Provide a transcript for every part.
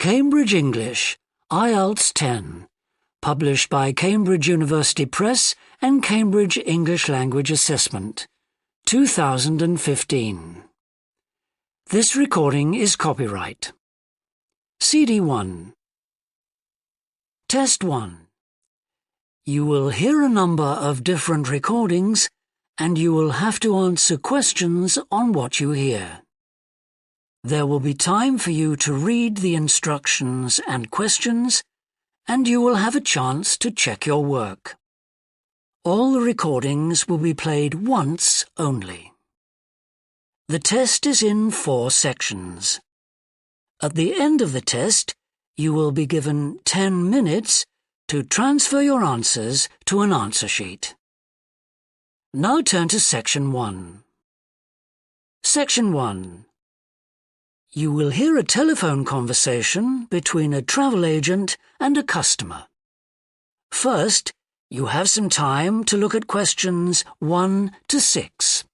Cambridge English, IELTS 10, published by Cambridge University Press and Cambridge English Language Assessment, 2015. This recording is copyright. CD 1. Test 1. You will hear a number of different recordings and you will have to answer questions on what you hear. There will be time for you to read the instructions and questions, and you will have a chance to check your work. All the recordings will be played once only. The test is in 4 sections. At the end of the test, you will be given 10 minutes to transfer your answers to an answer sheet. Now turn to Section 1. Section 1. You will hear a telephone conversation between a travel agent and a customer. First, you have some time to look at questions 1 to 6.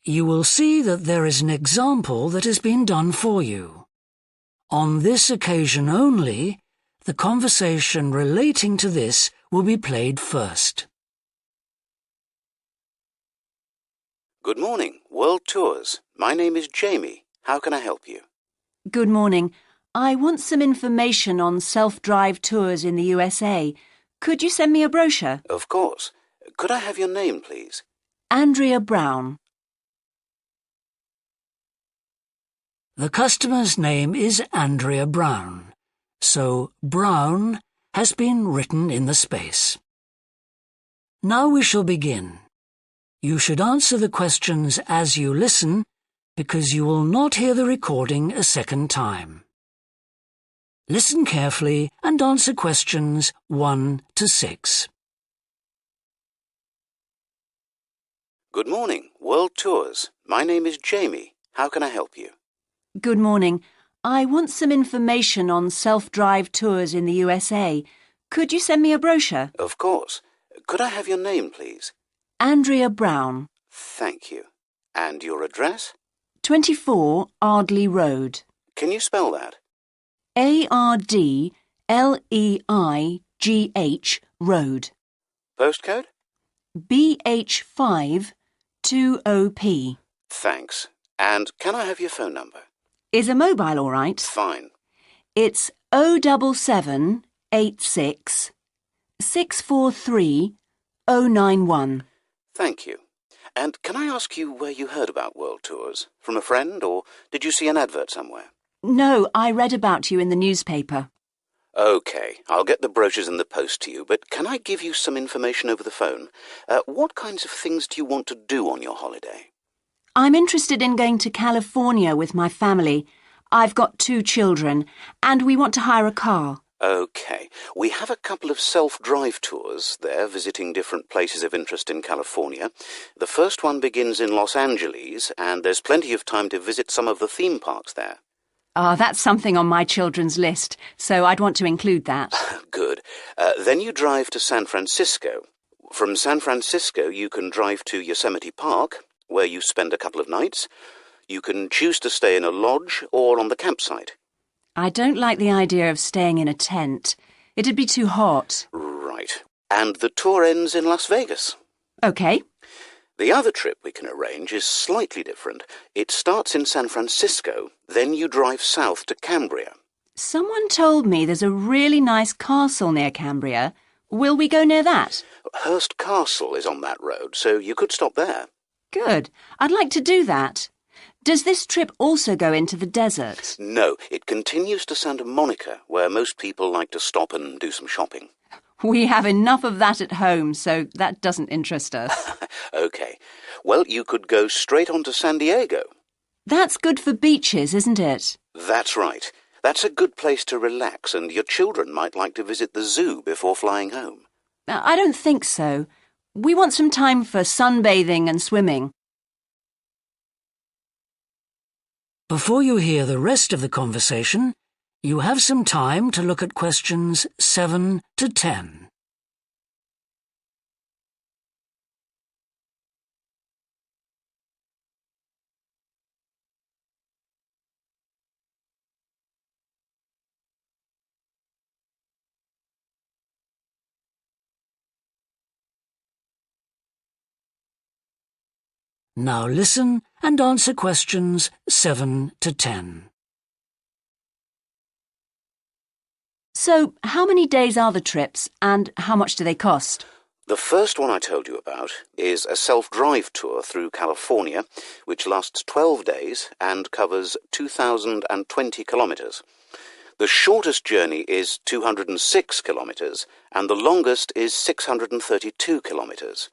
You will see that there is an example that has been done for you. On this occasion only, the conversation relating to this will be played first. Good morning, World Tours. My name is Jamie. How can I help you? Good morning. I want some information on self-drive tours in the USA. Could you send me a brochure? Of course. Could I have your name, please? Andrea Brown. The customer's name is Andrea Brown, so Brown has been written in the space. Now we shall begin. You should answer the questions as you listen, because you will not hear the recording a second time. Listen carefully and answer questions 1 to 6. Good morning, World Tours. My name is Jamie. How can I help you? Good morning. I want some information on self-drive tours in the USA. Could you send me a brochure? Of course. Could I have your name, please? Andrea Brown. Thank you. And your address? 24 Ardley Road. Can you spell that? ARDLEIGH Road. Postcode? BH5 2OP. Thanks. And can I have your phone number? Is a mobile all right? Fine. It's 07786 643 091. Thank you. And can I ask you where you heard about World Tours? From a friend, or did you see an advert somewhere? No, I read about you in the newspaper. OK, I'll get the brochures in the post to you, but can I give you some information over the phone? What kinds of things do you want to do on your holiday? I'm interested in going to California with my family. I've got 2 children, and we want to hire a car. OK. We have a couple of self-drive tours there, visiting different places of interest in California. The first one begins in Los Angeles, and there's plenty of time to visit some of the theme parks there. That's something on my children's list, so I'd want to include that. Good. Then you drive to San Francisco. From San Francisco, you can drive to Yosemite Park, where you spend a couple of nights. You can choose to stay in a lodge or on the campsite. I don't like the idea of staying in a tent. It'd be too hot. Right. And the tour ends in Las Vegas. OK. The other trip we can arrange is slightly different. It starts in San Francisco, then you drive south to Cambria. Someone told me there's a really nice castle near Cambria. Will we go near that? Hearst Castle is on that road, so you could stop there. Good. I'd like to do that. Does this trip also go into the desert? No, it continues to Santa Monica, where most people like to stop and do some shopping. We have enough of that at home, so that doesn't interest us. OK. Well, you could go straight on to San Diego. That's good for beaches, isn't it? That's right. That's a good place to relax, and your children might like to visit the zoo before flying home. I don't think so. We want some time for sunbathing and swimming. Before you hear the rest of the conversation, you have some time to look at questions 7 to 10. Now listen and answer questions 7 to 10. So, how many days are the trips and how much do they cost? The first one I told you about is a self-drive tour through California, which lasts 12 days and covers 2,020 kilometres. The shortest journey is 206 kilometres, and the longest is 632 kilometres.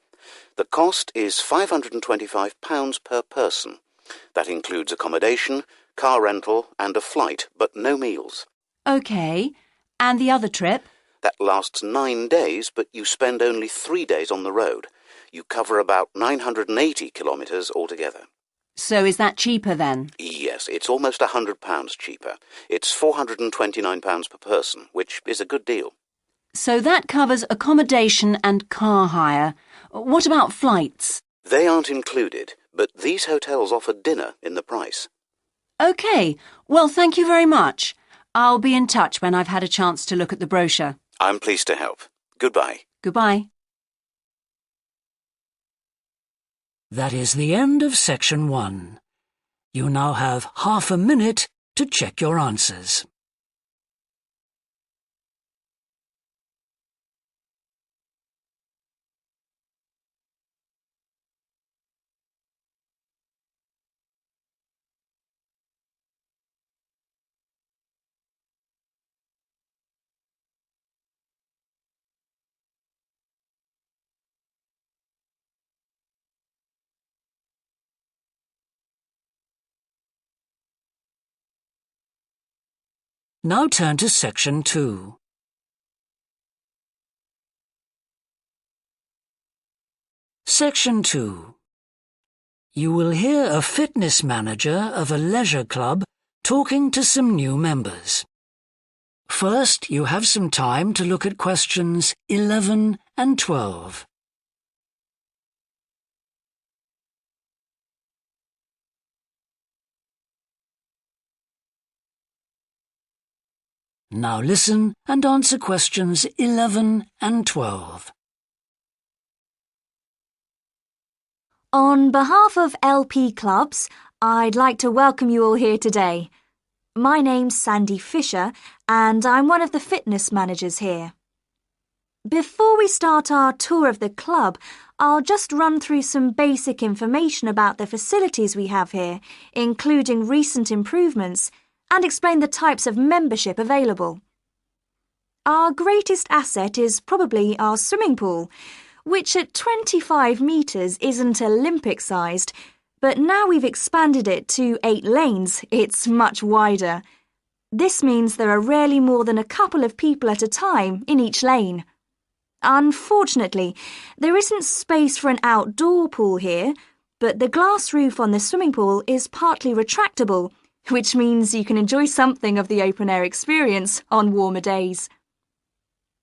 The cost is £525 per person. That includes accommodation, car rental, and a flight, but no meals. OK. And the other trip? That lasts 9 days, but you spend only 3 days on the road. You cover about 980 kilometres altogether. So is that cheaper then? Yes, it's almost £100 cheaper. It's £429 per person, which is a good deal. So that covers accommodation and car hire. What about flights? They aren't included, but these hotels offer dinner in the price. OK. Well, thank you very much. I'll be in touch when I've had a chance to look at the brochure. I'm pleased to help. Goodbye. Goodbye. That is the end of section 1. You now have half a minute to check your answers. Now turn to section 2. Section 2. You will hear a fitness manager of a leisure club talking to some new members. First, you have some time to look at questions 11 and 12. Now listen and answer questions 11 and 12. On behalf of LP Clubs, I'd like to welcome you all here today. My name's Sandy Fisher, and I'm one of the fitness managers here. Before we start our tour of the club, I'll just run through some basic information about the facilities we have here, including recent improvements, and explain the types of membership available. Our greatest asset is probably our swimming pool, which at 25 metres isn't Olympic-sized, but now we've expanded it to 8 lanes, it's much wider. This means there are rarely more than a couple of people at a time in each lane. Unfortunately, there isn't space for an outdoor pool here, but the glass roof on the swimming pool is partly retractable, which means you can enjoy something of the open-air experience on warmer days.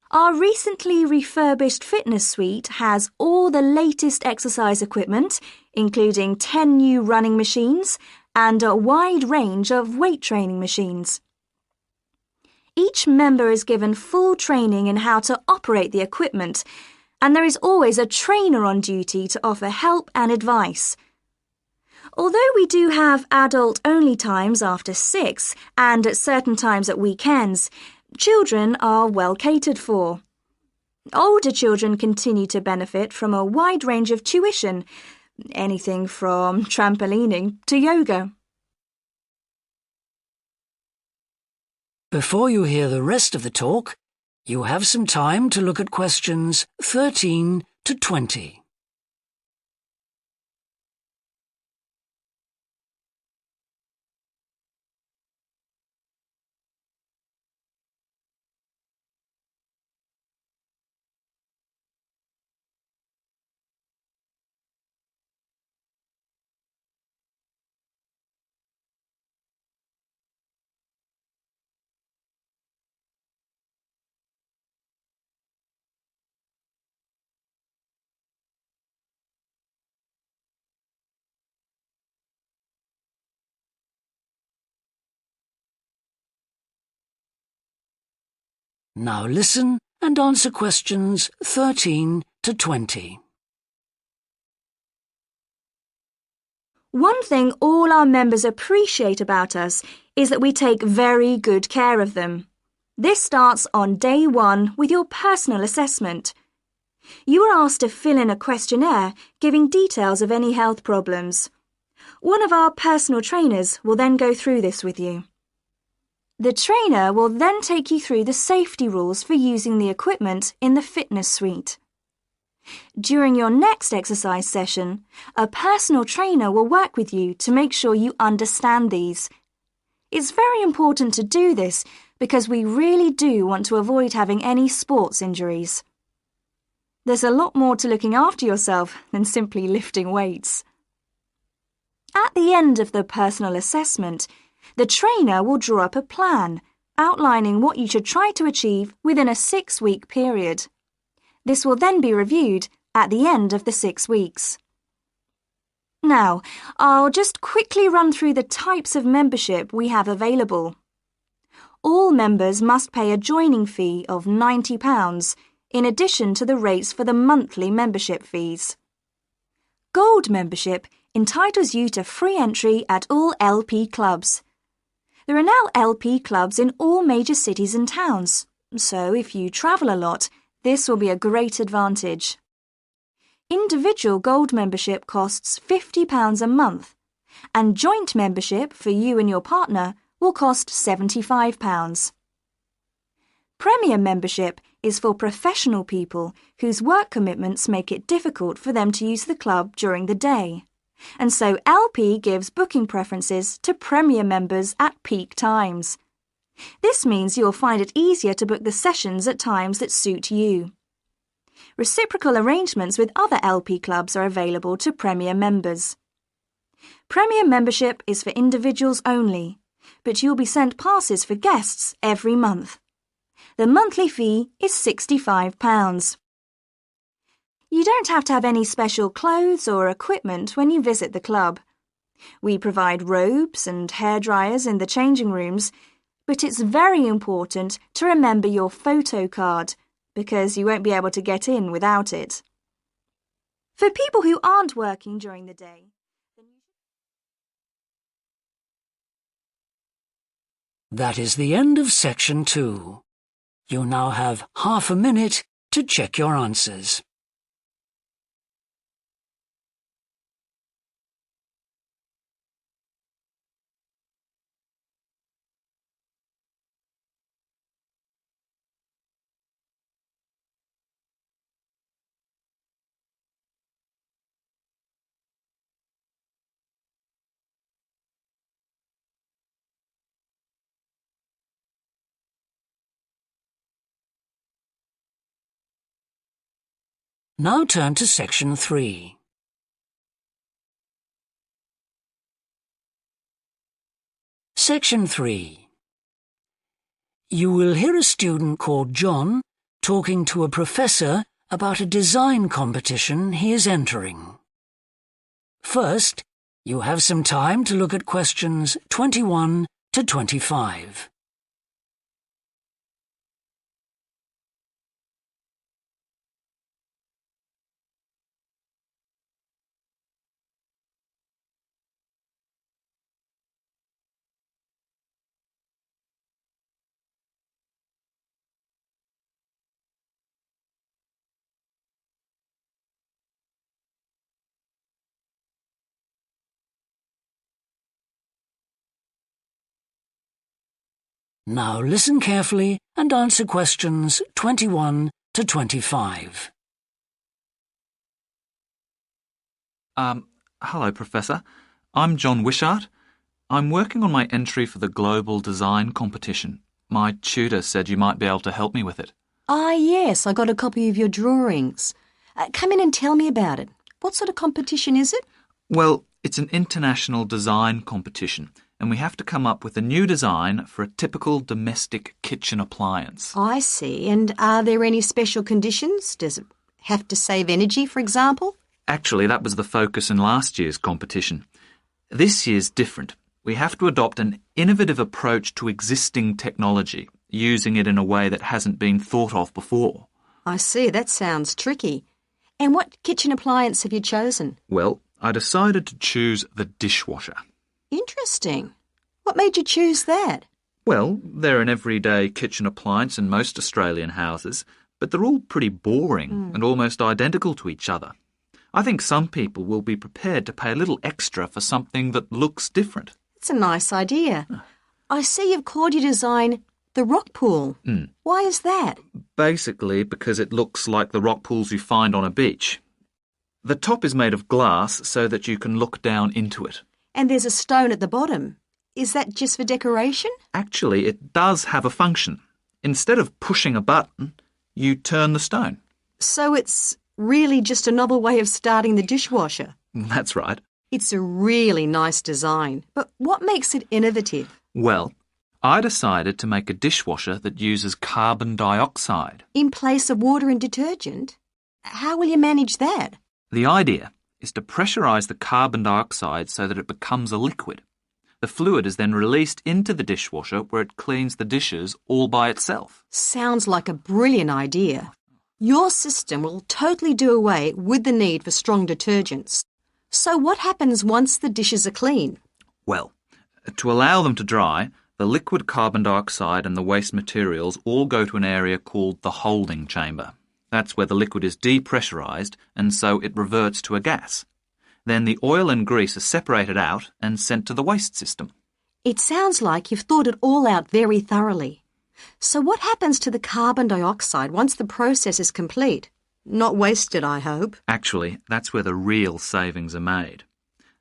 Our recently refurbished fitness suite has all the latest exercise equipment, including 10 new running machines and a wide range of weight training machines. Each member is given full training in how to operate the equipment, and there is always a trainer on duty to offer help and advice. Although we do have adult-only times after 6 and at certain times at weekends, children are well catered for. Older children continue to benefit from a wide range of tuition, anything from trampolining to yoga. Before you hear the rest of the talk, you have some time to look at questions 13 to 20. Now listen and answer questions 13 to 20. One thing all our members appreciate about us is that we take very good care of them. This starts on day 1 with your personal assessment. You are asked to fill in a questionnaire giving details of any health problems. One of our personal trainers will then go through this with you. The trainer will then take you through the safety rules for using the equipment in the fitness suite. During your next exercise session, a personal trainer will work with you to make sure you understand these. It's very important to do this because we really do want to avoid having any sports injuries. There's a lot more to looking after yourself than simply lifting weights. At the end of the personal assessment, the trainer will draw up a plan outlining what you should try to achieve within a 6-week period. This will then be reviewed at the end of the 6 weeks. Now, I'll just quickly run through the types of membership we have available. All members must pay a joining fee of £90 in addition to the rates for the monthly membership fees. Gold membership entitles you to free entry at all LP clubs. There are now LP clubs in all major cities and towns, so if you travel a lot, this will be a great advantage. Individual gold membership costs £50 a month, and joint membership for you and your partner will cost £75. Premium membership is for professional people whose work commitments make it difficult for them to use the club during the day, and so LP gives booking preferences to Premier members at peak times. This means you'll find it easier to book the sessions at times that suit you. Reciprocal arrangements with other LP clubs are available to Premier members. Premier membership is for individuals only, but you'll be sent passes for guests every month. The monthly fee is £65. You don't have to have any special clothes or equipment when you visit the club. We provide robes and hairdryers in the changing rooms, but it's very important to remember your photo card because you won't be able to get in without it. For people who aren't working during the day, That is the end of section 2. You now have half a minute to check your answers. Now turn to section 3. Section 3. You will hear a student called John talking to a professor about a design competition he is entering. First, you have some time to look at questions 21 to 25. Now listen carefully and answer questions 21 to 25. Hello, Professor. I'm John Wishart. I'm working on my entry for the Global Design Competition. My tutor said you might be able to help me with it. Ah, yes, I got a copy of your drawings. Come in and tell me about it. What sort of competition is it? Well, it's an international design competition, and we have to come up with a new design for a typical domestic kitchen appliance. I see. And are there any special conditions? Does it have to save energy, for example? Actually, that was the focus in last year's competition. This year's different. We have to adopt an innovative approach to existing technology using it in a way that hasn't been thought of before. I see, that sounds tricky. And what kitchen appliance have you chosen? Well, I decided to choose the dishwasher. Interesting. What made you choose that? Well, they're an everyday kitchen appliance in most Australian houses, but they're all pretty boring and almost identical to each other. I think some people will be prepared to pay a little extra for something that looks different. It's a nice idea. I see you've called your design the rock pool. Why is that? Basically because it looks like the rock pools you find on a beach. The top is made of glass so that you can look down into it. And there's a stone at the bottom. Is that just for decoration? Actually, it does have a function. Instead of pushing a button, you turn the stone. So it's really just a novel way of starting the dishwasher. That's right. It's a really nice design. But what makes it innovative? Well, I decided to make a dishwasher that uses carbon dioxide. In place of water and detergent? How will you manage that? The idea is to pressurize the carbon dioxide so that it becomes a liquid. The fluid is then released into the dishwasher where it cleans the dishes all by itself. Sounds like a brilliant idea. Your system will totally do away with the need for strong detergents. So what happens once the dishes are clean? Well, to allow them to dry, the liquid carbon dioxide and the waste materials all go to an area called the holding chamber. That's where the liquid is depressurized and so it reverts to a gas. Then the oil and grease are separated out and sent to the waste system. It sounds like you've thought it all out very thoroughly. So what happens to the carbon dioxide once the process is complete? Not wasted, I hope. Actually, that's where the real savings are made.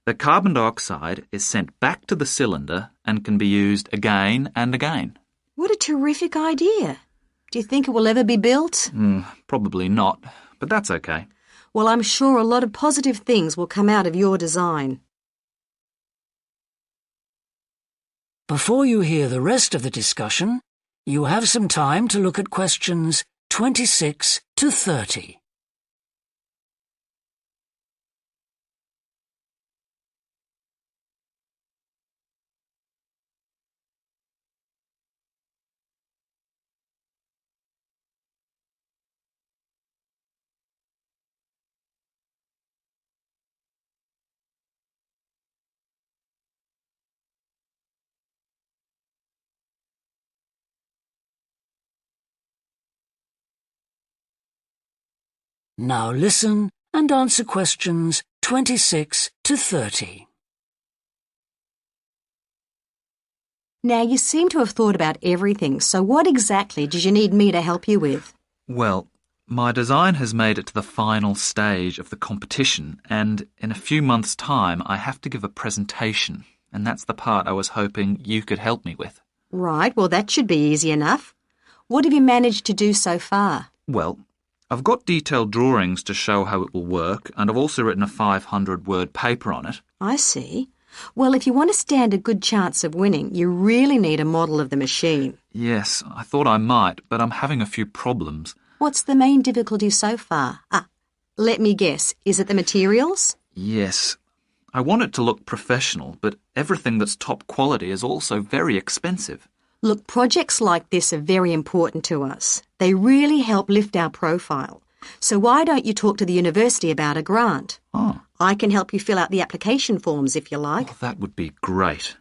The carbon dioxide is sent back to the cylinder and can be used again and again. What a terrific idea. Do you think it will ever be built? Probably not, but that's okay. Well, I'm sure a lot of positive things will come out of your design. Before you hear the rest of the discussion, you have some time to look at questions 26 to 30. Now listen and answer questions 26 to 30. Now, you seem to have thought about everything, so what exactly did you need me to help you with? Well, my design has made it to the final stage of the competition, and in a few months' time I have to give a presentation, and that's the part I was hoping you could help me with. Right, well, that should be easy enough. What have you managed to do so far? Well, I've got detailed drawings to show how it will work, and I've also written a 500-word paper on it. I see. Well, if you want to stand a good chance of winning, you really need a model of the machine. Yes, I thought I might, but I'm having a few problems. What's the main difficulty so far? Let me guess. Is it the materials? Yes. I want it to look professional, but everything that's top quality is also very expensive. Look, projects like this are very important to us. They really help lift our profile. So why don't you talk to the university about a grant? Oh. I can help you fill out the application forms if you like. Oh, that would be great.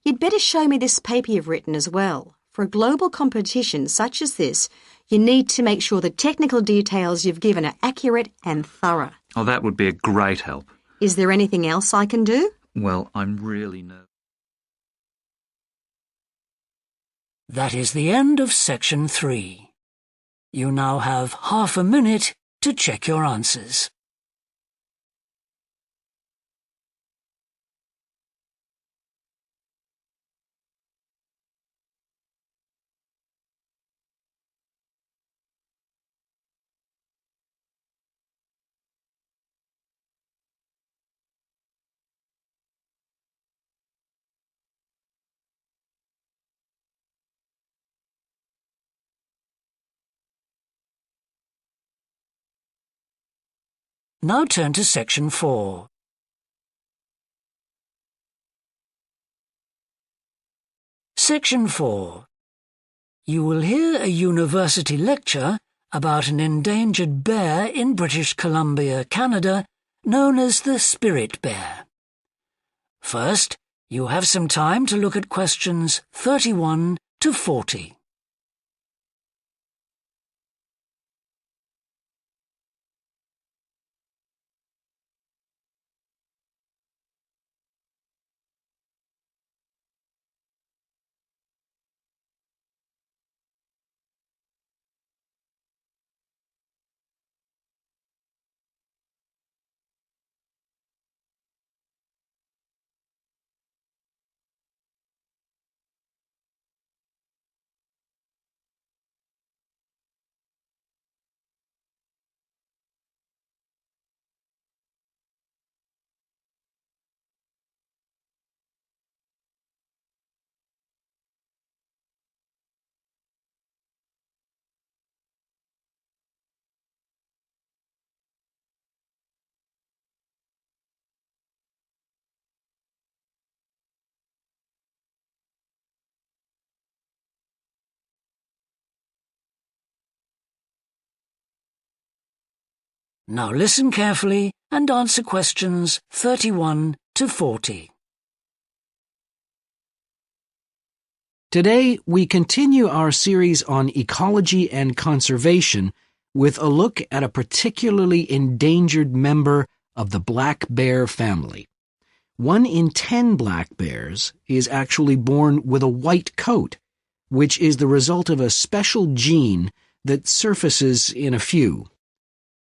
You'd better show me this paper you've written as well. For a global competition such as this, you need to make sure the technical details you've given are accurate and thorough. Oh, that would be a great help. Is there anything else I can do? Well, I'm really nervous. That is the end of section 3. You now have half a minute to check your answers. Now turn to section 4. Section 4. You will hear a university lecture about an endangered bear in British Columbia, Canada, known as the spirit bear. First, you have some time to look at questions 31 to 40. Now listen carefully and answer questions 31 to 40. Today, we continue our series on ecology and conservation with a look at a particularly endangered member of the black bear family. 1 in 10 black bears is actually born with a white coat, which is the result of a special gene that surfaces in a few.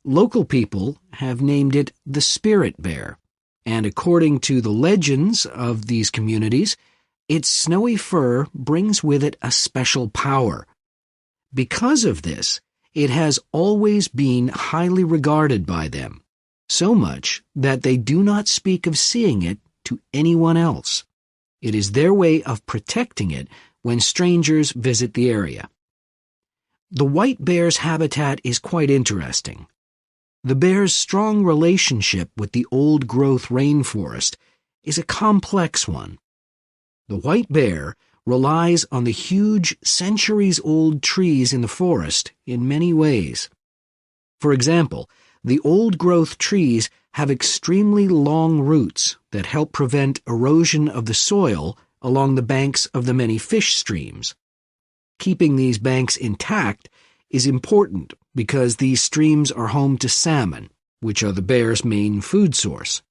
Local people have named it the spirit bear, and according to the legends of these communities, its snowy fur brings with it a special power. Because of this, it has always been highly regarded by them, so much that they do not speak of seeing it to anyone else. It is their way of protecting it when strangers visit the area. The white bear's habitat is quite interesting. The bear's strong relationship with the old-growth rainforest is a complex one. The white bear relies on the huge, centuries-old trees in the forest in many ways. For example, the old-growth trees have extremely long roots that help prevent erosion of the soil along the banks of the many fish streams. Keeping these banks intact is important because these streams are home to salmon, which are the bear's main food source.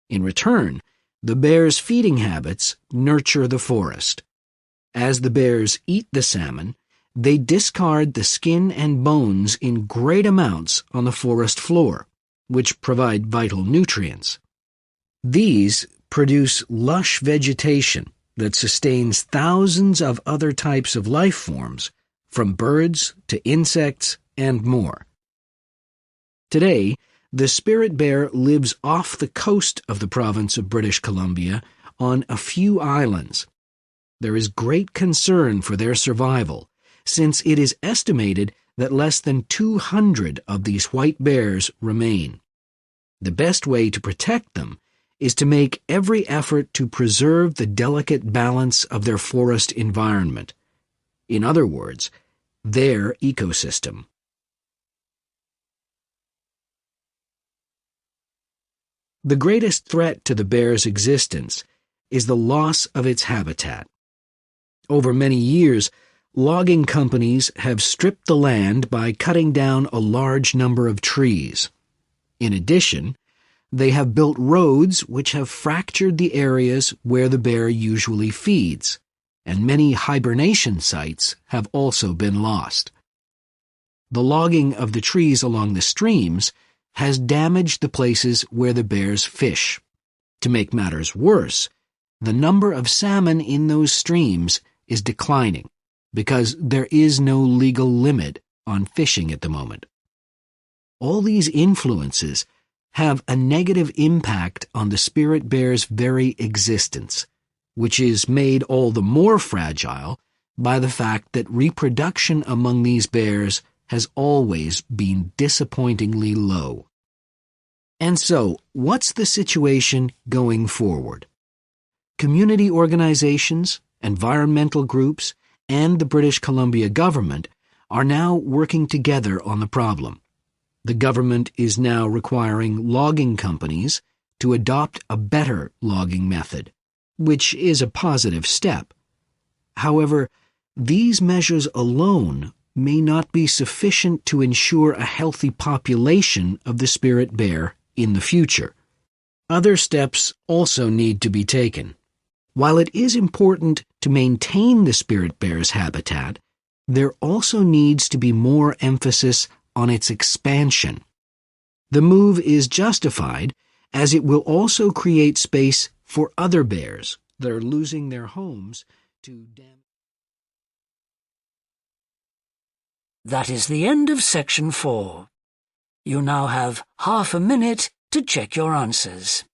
In return, the bear's feeding habits nurture the forest. As the bears eat the salmon, they discard the skin and bones in great amounts on the forest floor, which provide vital nutrients. These produce lush vegetation that sustains thousands of other types of life forms, from birds to insects and more. Today, the spirit bear lives off the coast of the province of British Columbia on a few islands. There is great concern for their survival, since it is estimated that less than 200 of these white bears remain. The best way to protect them is to make every effort to preserve the delicate balance of their forest environment. In other words, their ecosystem. The greatest threat to the bear's existence is the loss of its habitat. Over many years, logging companies have stripped the land by cutting down a large number of trees. In addition, they have built roads which have fractured the areas where the bear usually feeds, and many hibernation sites have also been lost. The logging of the trees along the streams has damaged the places where the bears fish. To make matters worse, the number of salmon in those streams is declining because there is no legal limit on fishing at the moment. All these influences have a negative impact on the spirit bear's very existence, which is made all the more fragile by the fact that reproduction among these bears has always been disappointingly low. And so, what's the situation going forward? Community organizations, environmental groups, and the British Columbia government are now working together on the problem. The government is now requiring logging companies to adopt a better logging method, which is a positive step. However, these measures alone may not be sufficient to ensure a healthy population of the spirit bear in the future. Other steps also need to be taken. While it is important to maintain the spirit bear's habitat, there also needs to be more emphasis on its expansion. The move is justified as it will also create space for other bears that are losing their homes to damage. That is the end of section 4. You now have half a minute to check your answers.